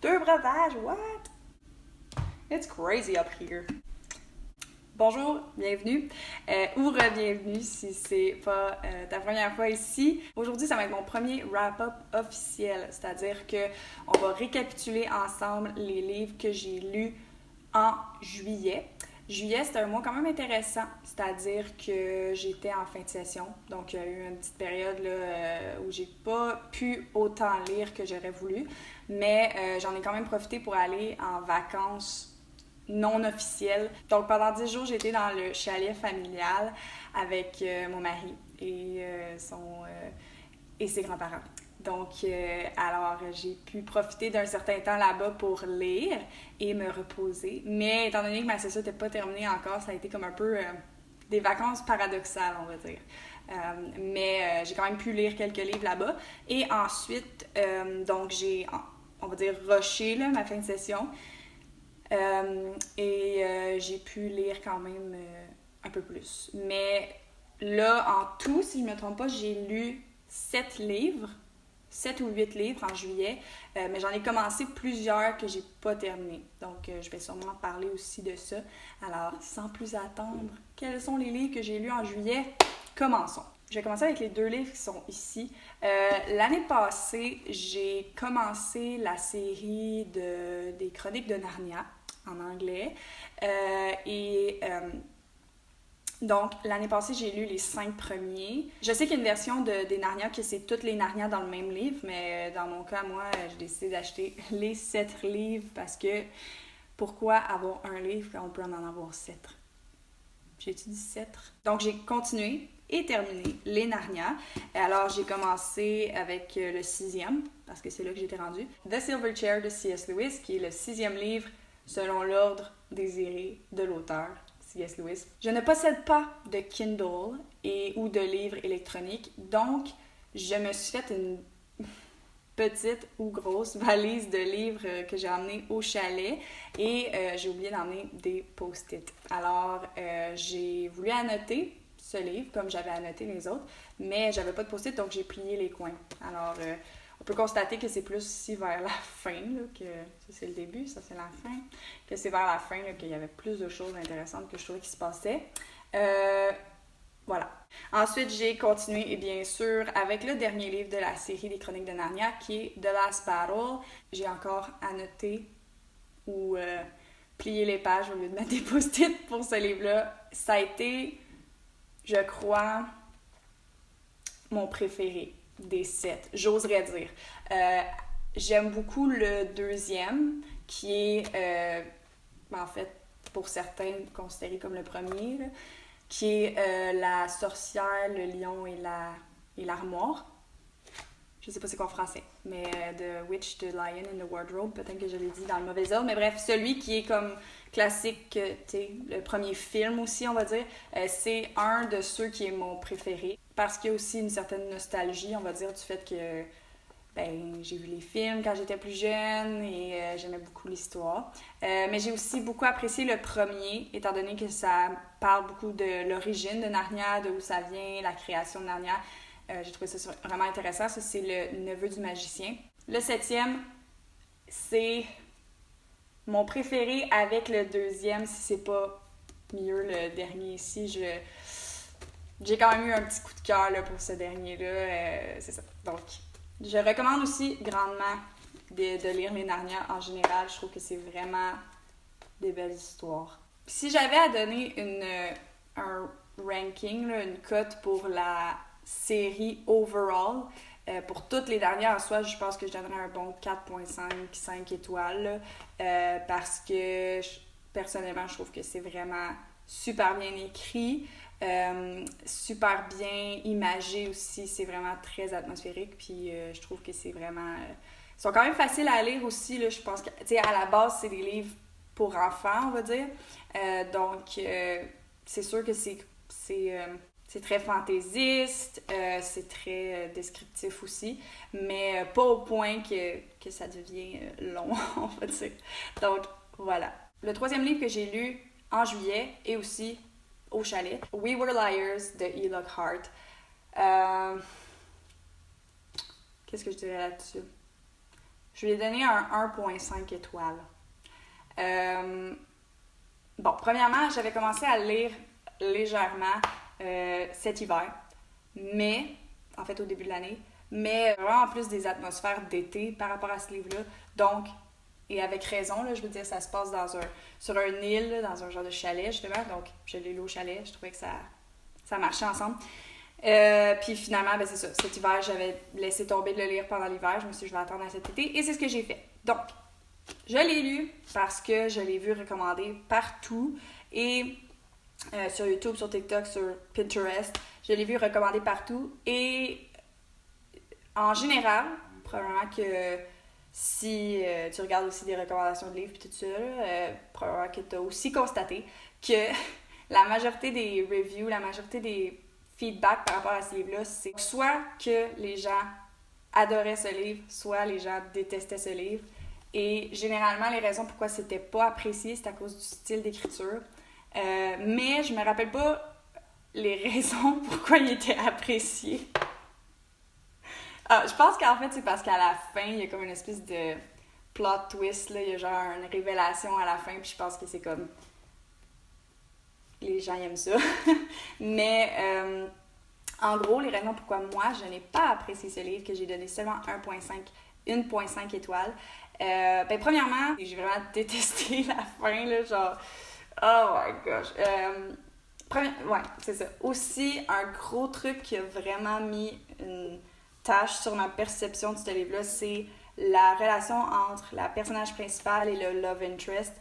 2 breuvages, what? It's crazy up here. Bonjour, bienvenue, ou re-bienvenue si c'est pas ta première fois ici. Aujourd'hui, ça va être mon premier wrap-up officiel, c'est-à-dire que on va récapituler ensemble les livres que j'ai lus en juillet. Juillet, c'était un mois quand même intéressant, c'est-à-dire que j'étais en fin de session, donc il y a eu une petite période là, où j'ai pas pu autant lire que j'aurais voulu, mais j'en ai quand même profité pour aller en vacances non officielle. Donc pendant 10 jours, j'étais dans le chalet familial avec mon mari et ses grands-parents. Donc, alors, j'ai pu profiter d'un certain temps là-bas pour lire et me reposer. Mais étant donné que ma session n'était pas terminée encore, ça a été comme un peu des vacances paradoxales, on va dire. Mais j'ai quand même pu lire quelques livres là-bas. Et ensuite, donc j'ai, on va dire, rushé là, ma fin de session. J'ai pu lire quand même un peu plus. Mais là, en tout, si je ne me trompe pas, j'ai lu 7 livres, 7 ou 8 livres en juillet, mais j'en ai commencé plusieurs que j'ai pas terminé. Donc, je vais sûrement parler aussi de ça. Alors, sans plus attendre, quels sont les livres que j'ai lus en juillet? Commençons. Je vais commencer avec les 2 livres qui sont ici. L'année passée, j'ai commencé la série des Chroniques de Narnia en anglais. Donc, l'année passée, j'ai lu les 5 premiers. Je sais qu'il y a une version des Narnia que c'est toutes les Narnia dans le même livre, mais dans mon cas, moi, j'ai décidé d'acheter les 7 livres parce que pourquoi avoir un livre quand on peut en avoir 7? J'ai-tu dit 7? Donc, j'ai continué et terminé les Narnia. Alors, j'ai commencé avec le 6e, parce que c'est là que j'étais rendue. The Silver Chair de C.S. Lewis, qui est le 6e livre selon l'ordre désiré de l'auteur, C.S. Lewis. Je ne possède pas de Kindle ou de livres électroniques, donc je me suis fait une petite ou grosse valise de livres que j'ai emmenée au chalet et j'ai oublié d'emmener des post-it. Alors, j'ai voulu annoter ce livre comme j'avais annoté les autres, mais j'avais pas de post-it, donc j'ai plié les coins. Alors, on peut constater que c'est plus ici vers la fin, là, que ça c'est le début, ça c'est la fin, que c'est vers la fin là, qu'il y avait plus de choses intéressantes que je trouvais qui se passaient. Voilà. Ensuite, j'ai continué, et bien sûr, avec le dernier livre de la série des Chroniques de Narnia, qui est The Last Battle. J'ai encore annoté ou plié les pages au lieu de mettre des post-it pour ce livre-là. Ça a été, je crois, mon préféré des 7, j'oserais dire. J'aime beaucoup le deuxième, qui est, en fait, pour certains, considéré comme le premier, là, qui est la sorcière, le lion et l'armoire. Je sais pas c'est quoi en français, mais The Witch, the Lion and the Wardrobe, peut-être que je l'ai dit dans le mauvais ordre, mais bref, celui qui est comme classique, tu sais, le premier film aussi, on va dire, c'est un de ceux qui est mon préféré, parce qu'il y a aussi une certaine nostalgie, on va dire, du fait que j'ai vu les films quand j'étais plus jeune et j'aimais beaucoup l'histoire. Mais j'ai aussi beaucoup apprécié le premier, étant donné que ça parle beaucoup de l'origine de Narnia, de où ça vient, la création de Narnia. J'ai trouvé ça vraiment intéressant. Ça, c'est le neveu du magicien. Le 7e, c'est mon préféré avec le 2e, si c'est pas mieux le dernier ici. J'ai quand même eu un petit coup de cœur là, pour ce dernier-là. C'est ça. Donc, je recommande aussi grandement de lire les Narnia en général. Je trouve que c'est vraiment des belles histoires. Si j'avais à donner un ranking, là, une cote pour la série overall, pour toutes les dernières en soi, je pense que je donnerais un bon 4.5 étoiles. Parce que personnellement, je trouve que c'est vraiment super bien écrit. Super bien imagé aussi, c'est vraiment très atmosphérique, puis je trouve que c'est vraiment... ils sont quand même faciles à lire aussi, là, je pense que, tu sais, à la base, c'est des livres pour enfants, on va dire, donc c'est sûr que c'est très fantaisiste, c'est très descriptif aussi, mais pas au point que ça devient long, on va dire. Donc, voilà. Le 3e livre que j'ai lu en juillet, et aussi au chalet, We Were Liars de E. Lockhart. Qu'est-ce que je dirais là-dessus? Je lui ai donné un 1,5 étoiles. Bon, premièrement, j'avais commencé à lire légèrement cet hiver, mais, en fait au début de l'année, mais vraiment en plus des atmosphères d'été par rapport à ce livre-là. Donc, et avec raison, là, je veux dire, ça se passe sur un île, là, dans un genre de chalet, justement. Donc, je l'ai lu au chalet, je trouvais que ça marchait ensemble. Puis finalement, ben c'est ça. Cet hiver, j'avais laissé tomber de le lire pendant l'hiver. Je me suis dit, je vais attendre à cet été. Et c'est ce que j'ai fait. Donc, je l'ai lu parce que je l'ai vu recommandé partout. Et sur YouTube, sur TikTok, sur Pinterest, je l'ai vu recommandé partout. Et en général, probablement que si tu regardes aussi des recommandations de livres et tout ça, probablement que tu as aussi constaté que la majorité des reviews, la majorité des feedbacks par rapport à ce livre-là, c'est soit que les gens adoraient ce livre, soit les gens détestaient ce livre. Et généralement, les raisons pourquoi c'était pas apprécié, c'est à cause du style d'écriture. Mais je me rappelle pas les raisons pourquoi il était apprécié. Je pense qu'en fait, c'est parce qu'à la fin, il y a comme une espèce de plot twist, là. Il y a genre une révélation à la fin, puis je pense que c'est comme... Les gens aiment ça. Mais, en gros, les raisons pourquoi moi, je n'ai pas apprécié ce livre, que j'ai donné seulement 1,5 étoiles. Ben, premièrement, j'ai vraiment détesté la fin, là, genre... Oh my gosh! Ouais, c'est ça. Aussi, un gros truc qui a vraiment mis une tâche sur ma perception de ce livre-là, c'est la relation entre la personnage principale et le love interest.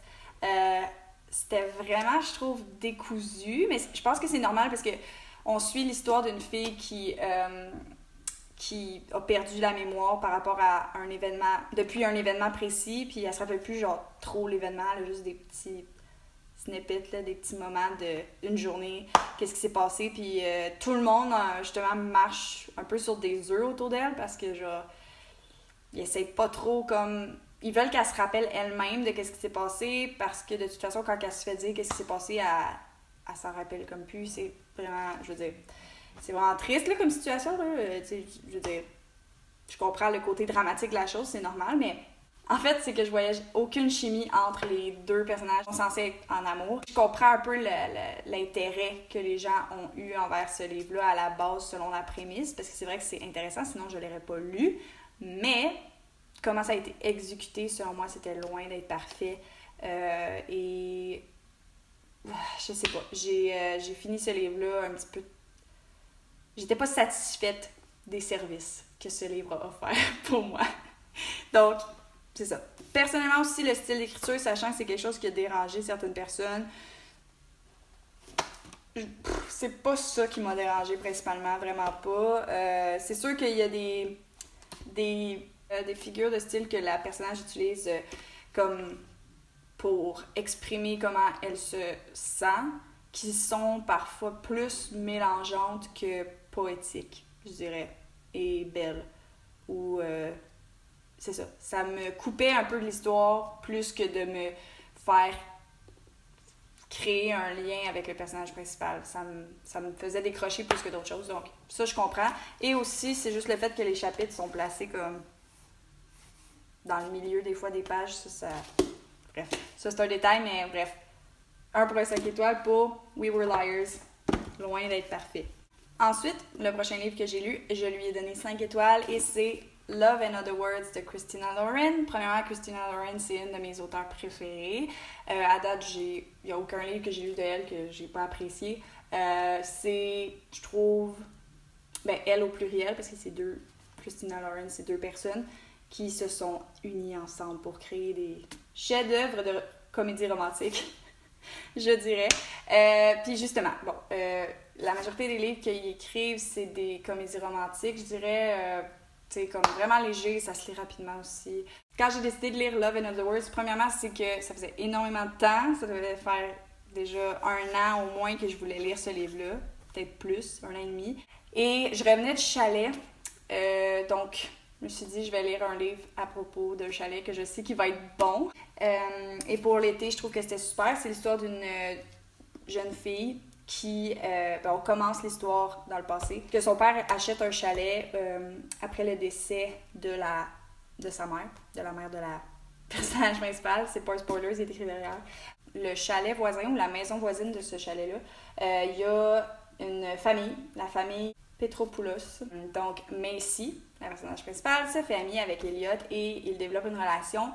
C'était vraiment, je trouve, décousu, mais je pense que c'est normal parce que on suit l'histoire d'une fille qui a perdu la mémoire par rapport à un événement, depuis un événement précis, puis elle se rappelle plus genre trop l'événement, là, juste des petits snippets, là, des petits moments d'une journée, qu'est-ce qui s'est passé, puis tout le monde, justement, marche un peu sur des œufs autour d'elle, parce que, genre, ils essayent pas trop, comme... Ils veulent qu'elle se rappelle elle-même de qu'est-ce qui s'est passé, parce que, de toute façon, quand elle se fait dire qu'est-ce qui s'est passé, elle s'en rappelle comme plus, c'est vraiment, je veux dire, c'est vraiment triste, là, comme situation, là, tu sais, je veux dire, je comprends le côté dramatique de la chose, c'est normal, mais... En fait, c'est que je voyais aucune chimie entre les deux personnages qui sont censés être en amour. Je comprends un peu l'intérêt que les gens ont eu envers ce livre-là à la base, selon la prémisse, parce que c'est vrai que c'est intéressant, sinon je ne l'aurais pas lu. Mais comment ça a été exécuté, selon moi, c'était loin d'être parfait. Et je sais pas, j'ai fini ce livre-là un petit peu... J'étais pas satisfaite des services que ce livre a offert pour moi. Donc... C'est ça. Personnellement aussi, le style d'écriture, sachant que c'est quelque chose qui a dérangé certaines personnes, c'est pas ça qui m'a dérangé principalement, vraiment pas. C'est sûr qu'il y a des figures de style que la personnage utilise comme pour exprimer comment elle se sent, qui sont parfois plus mélangeantes que poétiques, je dirais, et belles. Ou... c'est ça. Ça me coupait un peu de l'histoire plus que de me faire créer un lien avec le personnage principal. Ça me faisait décrocher plus que d'autres choses. Donc, ça, je comprends. Et aussi, c'est juste le fait que les chapitres sont placés comme dans le milieu, des fois, des pages. Bref, ça, c'est un détail, mais bref. 1,5 étoiles pour We Were Liars. Loin d'être parfait. Ensuite, le prochain livre que j'ai lu, je lui ai donné 5 étoiles et c'est Love and Other Words de Christina Lauren. Premièrement, Christina Lauren, c'est une de mes auteurs préférées. À date, il n'y a aucun livre que j'ai lu d'elle que j'ai pas apprécié. C'est, je trouve, elle au pluriel, parce que c'est deux, Christina Lauren, c'est deux personnes qui se sont unies ensemble pour créer des chefs-d'œuvre de comédie romantique, je dirais. Puis justement, la majorité des livres qu'ils écrivent, c'est des comédies romantiques, je dirais... c'est comme vraiment léger, ça se lit rapidement aussi. Quand j'ai décidé de lire Love and Other Words, premièrement, c'est que ça faisait énormément de temps. Ça devait faire déjà 1 an au moins que je voulais lire ce livre-là. Peut-être plus, 1 an et demi. Et je revenais de chalet. Donc, je me suis dit, je vais lire un livre à propos d'un chalet que je sais qui va être bon. Et pour l'été, je trouve que c'était super. C'est l'histoire d'une jeune fille qui, on commence l'histoire dans le passé, que son père achète un chalet après le décès de la de sa mère, de la mère de la personnage principal. C'est pas un spoiler, c'est écrit derrière. Le chalet voisin ou la maison voisine de ce chalet-là, il y a une famille, la famille Petropoulos. Donc, Macy, la personnage principale, se fait amie avec Elliot et ils développent une relation.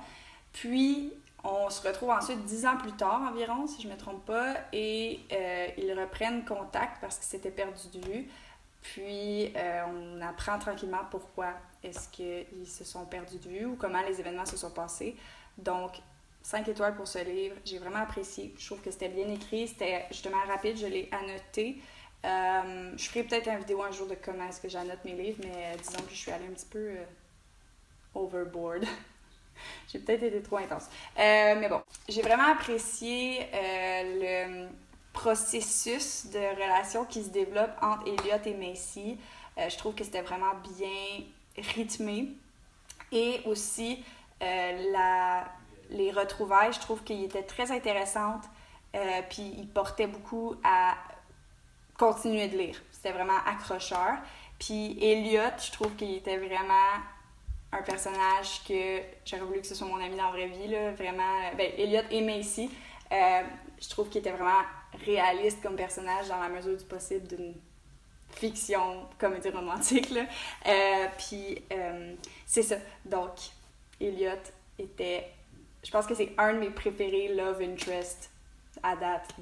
Puis, on se retrouve ensuite 10 ans plus tard environ, si je ne me trompe pas, et ils reprennent contact parce qu'ils s'étaient perdus de vue. Puis, on apprend tranquillement pourquoi est-ce qu'ils se sont perdus de vue ou comment les événements se sont passés. Donc, 5 étoiles pour ce livre. J'ai vraiment apprécié. Je trouve que c'était bien écrit. C'était justement rapide. Je l'ai annoté. Je ferai peut-être une vidéo un jour de comment est-ce que j'annote mes livres, mais disons que je suis allée un petit peu overboard. J'ai peut-être été trop intense. Mais bon, j'ai vraiment apprécié le processus de relation qui se développe entre Elliot et Macy. Je trouve que c'était vraiment bien rythmé. Et aussi, les retrouvailles, je trouve qu'ils étaient très intéressantes. Puis ils portaient beaucoup à continuer de lire. C'était vraiment accrocheur. Puis Elliot, je trouve qu'il était vraiment un personnage que j'aurais voulu que ce soit mon ami dans la vraie vie, là, vraiment. Ben, Elliot et Macy, je trouve qu'il était vraiment réaliste comme personnage dans la mesure du possible d'une fiction, comédie romantique, là. Puis, c'est ça. Donc, Elliot était... Je pense que c'est un de mes préférés love interest à date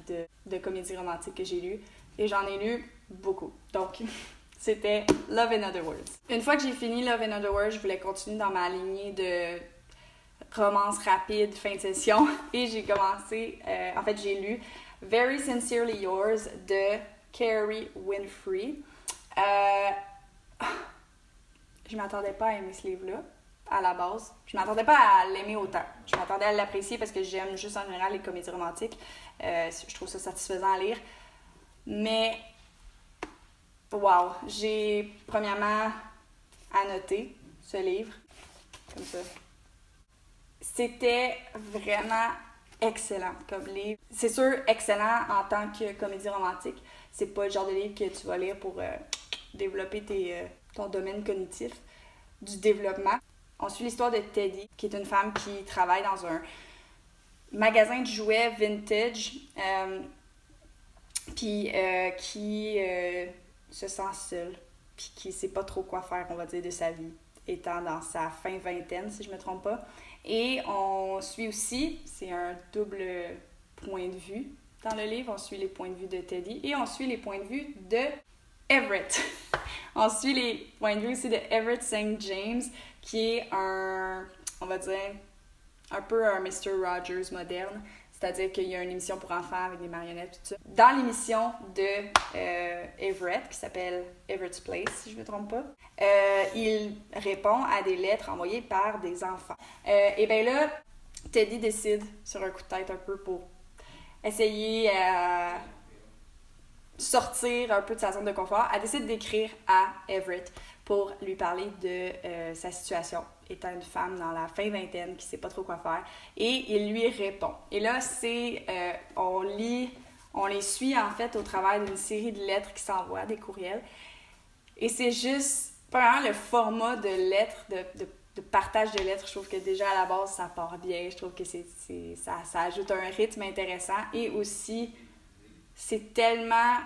de comédie romantique que j'ai lu. Et j'en ai lu beaucoup. Donc... C'était Love in Other Words. Une fois que j'ai fini Love in Other Words, je voulais continuer dans ma lignée de romance rapide, fin de session. Et j'ai commencé, en fait, j'ai lu Very Sincerely Yours de Kerry Winfrey. Je m'attendais pas à aimer ce livre-là, à la base. Je m'attendais pas à l'aimer autant. Je m'attendais à l'apprécier parce que j'aime juste en général les comédies romantiques. Je trouve ça satisfaisant à lire. Mais... wow! J'ai premièrement annoté ce livre, comme ça. C'était vraiment excellent comme livre. C'est sûr, excellent en tant que comédie romantique. C'est pas le genre de livre que tu vas lire pour développer ton domaine cognitif du développement. On suit l'histoire de Teddy, qui est une femme qui travaille dans un magasin de jouets vintage, puis qui... se sent seule, puis qui sait pas trop quoi faire, on va dire, de sa vie, étant dans sa fin vingtaine, si je me trompe pas. Et on suit aussi, c'est un double point de vue dans le livre, on suit les points de vue de Teddy et on suit les points de vue de Everett. On suit les points de vue aussi de Everett St. James, qui est on va dire, un peu un Mr. Rogers moderne. C'est-à-dire qu'il y a une émission pour enfants avec des marionnettes, tout ça. Dans l'émission de Everett, qui s'appelle Everett's Place, si je ne me trompe pas, il répond à des lettres envoyées par des enfants. Et bien là, Teddy décide, sur un coup de tête un peu, pour essayer sortir un peu de sa zone de confort, elle décide d'écrire à Everett pour lui parler de sa situation, étant une femme dans la fin vingtaine qui ne sait pas trop quoi faire. Et il lui répond. Et là, on les suit en fait au travers d'une série de lettres qui s'envoient, des courriels. Et c'est juste, vraiment le format de lettres, de partage de lettres, je trouve que déjà à la base, ça part bien. Je trouve que ça ajoute un rythme intéressant. Et aussi, c'est tellement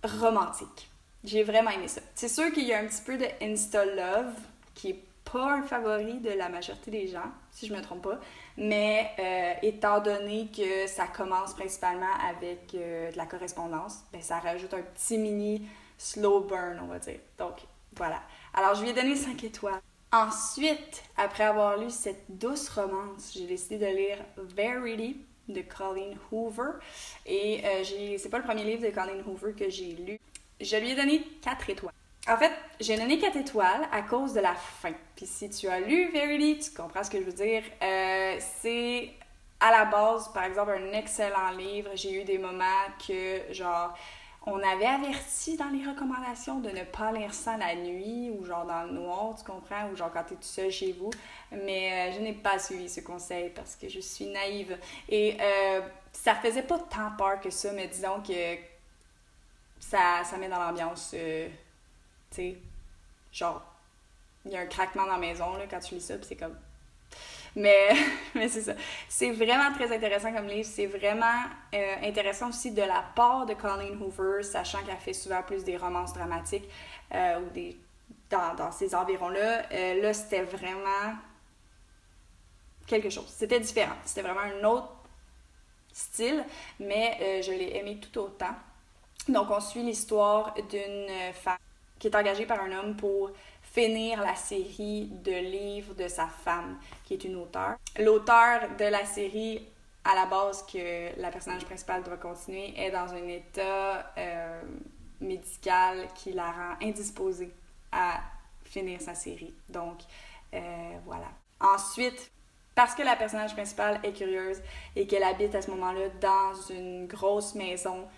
romantique. J'ai vraiment aimé ça. C'est sûr qu'il y a un petit peu de Insta-love, qui est pas un favori de la majorité des gens, si je me trompe pas, mais étant donné que ça commence principalement avec de la correspondance, ben ça rajoute un petit mini slow burn, on va dire. Donc, voilà. Alors, je lui ai donné 5 étoiles. Ensuite, après avoir lu cette douce romance, j'ai décidé de lire Verity de Colleen Hoover. Et c'est pas le premier livre de Colleen Hoover que j'ai lu. Je lui ai donné 4 étoiles. En fait, j'ai donné 4 étoiles à cause de la fin. Puis si tu as lu Verity, tu comprends ce que je veux dire. C'est à la base, par exemple, un excellent livre. J'ai eu des moments que, genre, on avait averti dans les recommandations de ne pas lire ça la nuit ou genre dans le noir, tu comprends? Ou genre quand t'es tout seul chez vous. Mais je n'ai pas suivi ce conseil parce que je suis naïve. Et ça faisait pas tant peur que ça, mais disons que ça met dans l'ambiance, tu sais, genre il y a un craquement dans la maison là, quand tu lis ça, puis c'est comme... Mais, mais c'est ça. C'est vraiment très intéressant comme livre. C'est vraiment intéressant aussi de la part de Colleen Hoover, sachant qu'elle fait souvent plus des romances dramatiques ou des dans ces environs-là. Là, c'était vraiment quelque chose. C'était différent. C'était vraiment un autre style, mais je l'ai aimé tout autant. Donc, on suit l'histoire d'une femme qui est engagée par un homme pour finir la série de livres de sa femme, qui est une auteure. L'auteur de la série, à la base, que la personnage principale doit continuer, est dans un état médical qui la rend indisposée à finir sa série. Donc, voilà. Ensuite, parce que la personnage principale est curieuse et qu'elle habite à ce moment-là dans une grosse maison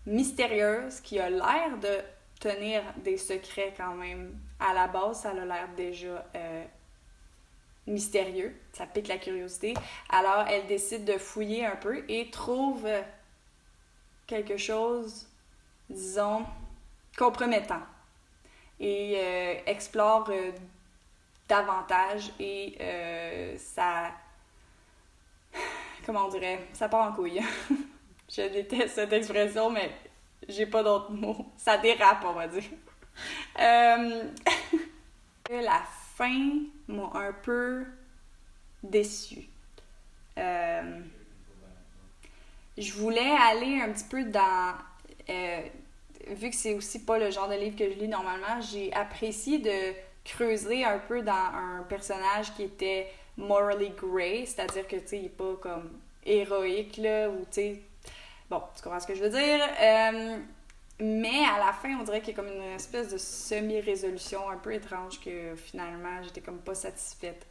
mystérieuse qui a l'air de tenir des secrets quand même. À la base, ça a l'air déjà mystérieux. Ça pique la curiosité. Alors, elle décide de fouiller un peu et trouve quelque chose, disons, compromettant. Et explore davantage et ça... Comment on dirait? Ça part en couille. Je déteste cette expression, mais j'ai pas d'autres mots. Ça dérape, on va dire. La fin m'a un peu déçue. Je voulais aller un petit peu dans... vu que c'est aussi pas le genre de livre que je lis normalement, j'ai apprécié de creuser un peu dans un personnage qui était morally grey, c'est-à-dire que, tu sais, il est pas comme héroïque, là, ou, tu sais... Bon, tu comprends ce que je veux dire? Mais à la fin, on dirait qu'il y a comme une espèce de semi-résolution un peu étrange que finalement, j'étais comme pas satisfaite.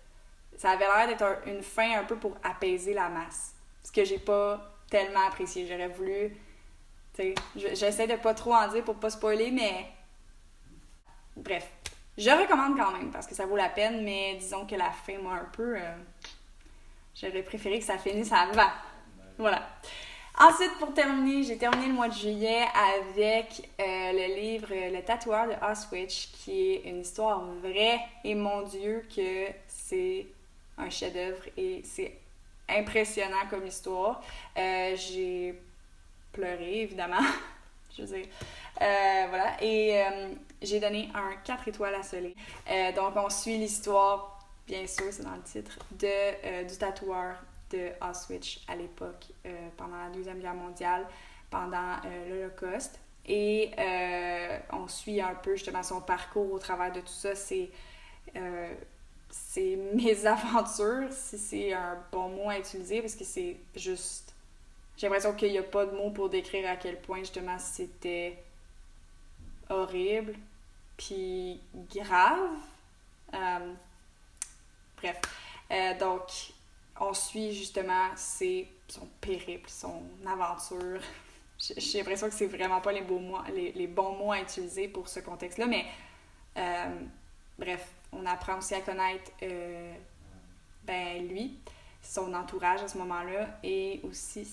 Ça avait l'air d'être une fin un peu pour apaiser la masse. Ce que j'ai pas tellement apprécié. J'aurais voulu... Tu sais, j'essaie de pas trop en dire pour pas spoiler, mais... Bref. Je recommande quand même parce que ça vaut la peine, mais disons que la fin m'a un peu... J'aurais préféré que ça finisse avant. Voilà. Ensuite, pour terminer, j'ai terminé le mois de juillet avec le livre Le tatoueur de Auschwitz, qui est une histoire vraie, et mon Dieu que c'est un chef-d'œuvre et c'est impressionnant comme histoire. J'ai pleuré, évidemment, je veux dire. Voilà, et j'ai donné un 4 étoiles à ce livre. Donc, on suit l'histoire, bien sûr, c'est dans le titre, du tatoueur de Auschwitz à l'époque, pendant la Deuxième Guerre mondiale, pendant l'Holocauste. Et on suit un peu justement son parcours au travers de tout ça. C'est mes aventures, si c'est un bon mot à utiliser, parce que c'est juste... J'ai l'impression qu'il n'y a pas de mots pour décrire à quel point justement c'était horrible, puis grave. Bref. Donc... On suit justement son périple, son aventure. J'ai l'impression que c'est vraiment pas les bons mots à utiliser pour ce contexte-là, mais bref, on apprend aussi à connaître lui, son entourage à ce moment-là, et aussi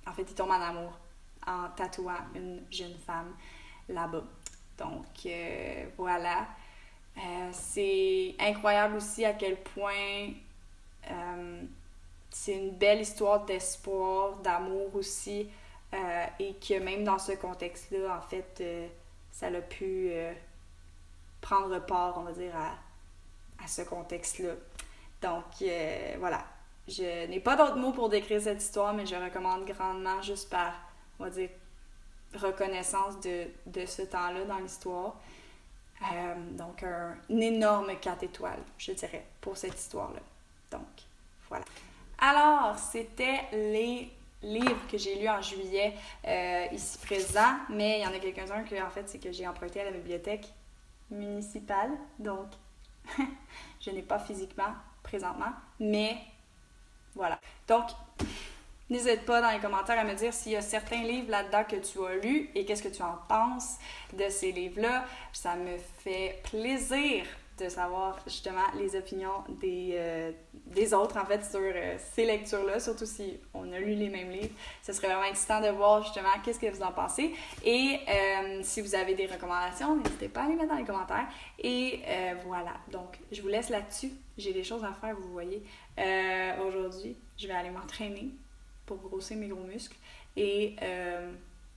en fait, il tombe en amour en tatouant une jeune femme là-bas. Donc, voilà. C'est incroyable aussi à quel point... c'est une belle histoire d'espoir, d'amour aussi, et que même dans ce contexte-là, en fait, ça a pu prendre part, on va dire, à ce contexte-là. Donc, voilà. Je n'ai pas d'autres mots pour décrire cette histoire, mais je recommande grandement juste par, on va dire, reconnaissance de ce temps-là dans l'histoire. Donc, un énorme 4 étoiles, je dirais, pour cette histoire-là. Donc, voilà. Alors, c'était les livres que j'ai lus en juillet ici présents, mais il y en a quelques-uns que, en fait, c'est que j'ai emprunté à la bibliothèque municipale. Donc, je n'ai pas physiquement, présentement, mais voilà. Donc, n'hésite pas dans les commentaires à me dire s'il y a certains livres là-dedans que tu as lus et qu'est-ce que tu en penses de ces livres-là. Ça me fait plaisir de savoir justement les opinions des autres en fait sur ces lectures-là, surtout si on a lu les mêmes livres. Ce serait vraiment excitant de voir justement qu'est-ce que vous en pensez. Et si vous avez des recommandations, n'hésitez pas à les mettre dans les commentaires. Et voilà, donc je vous laisse là-dessus. J'ai des choses à faire, vous voyez. Aujourd'hui, je vais aller m'entraîner pour grossir mes gros muscles. Et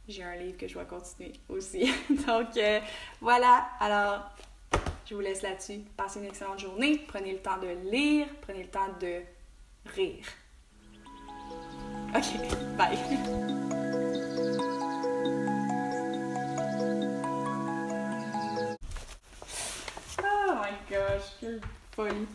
j'ai un livre que je dois continuer aussi. Donc voilà, alors je vous laisse là-dessus. Passez une excellente journée. Prenez le temps de lire. Prenez le temps de rire. Ok, bye. Oh my gosh, quelle folie.